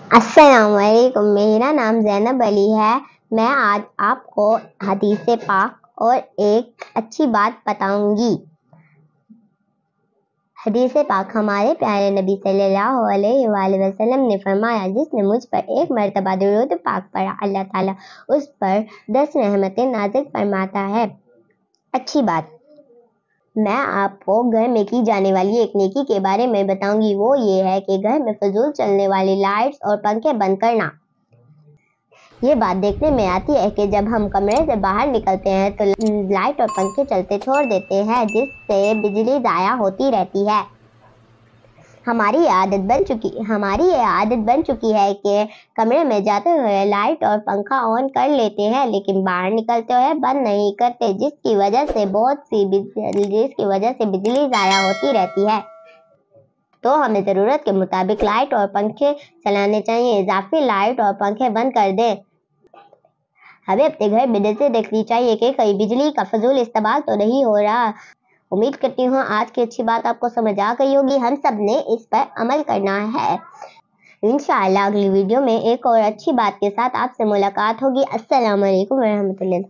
अस्सलाम वालेकुम। मेरा नाम ज़ैनब अली है। मैं आज आपको हदीस पाक और एक अच्छी बात बताऊंगी। हदीस पाक हमारे प्यारे नबी सल्लल्लाहु अलैहि वसल्लम ने फरमाया, जिसने मुझ पर एक मर्तबा दुरूद पाक पढ़ा, अल्लाह ताला उस पर 10 रहमतें नाज़िल फरमाता है। अच्छी बात, मैं आपको घर में की जाने वाली एक नेकी के बारे में बताऊंगी। वो ये है कि घर में फजूल चलने वाली लाइट्स और पंखे बंद करना। ये बात देखने में आती है कि जब हम कमरे से बाहर निकलते हैं तो लाइट और पंखे चलते छोड़ देते हैं, जिससे बिजली ज़ाया होती रहती है। हमारी ये आदत बन चुकी है कि कमरे में जाते हुए लाइट और पंखा ऑन कर लेते हैं, लेकिन बाहर निकलते हुए बंद नहीं करते, जिसकी वजह से बिजली ज़ाया होती रहती है। तो हमें ज़रूरत के मुताबिक लाइट और पंखे चलाने चाहिए। इजाफी लाइट और पंखे बंद कर दें। हमें अपने घर में नजर रखनी चाहिए कि कहीं बिजली का फजूल इस्तेमाल तो नहीं हो रहा। उम्मीद करती हूँ आज की अच्छी बात आपको समझ आ गई होगी। हम सब ने इस पर अमल करना है। इंशाअल्लाह अगली वीडियो में एक और अच्छी बात के साथ आपसे मुलाकात होगी। अस्सलाम वालेकुम व रहमतुल्लाह।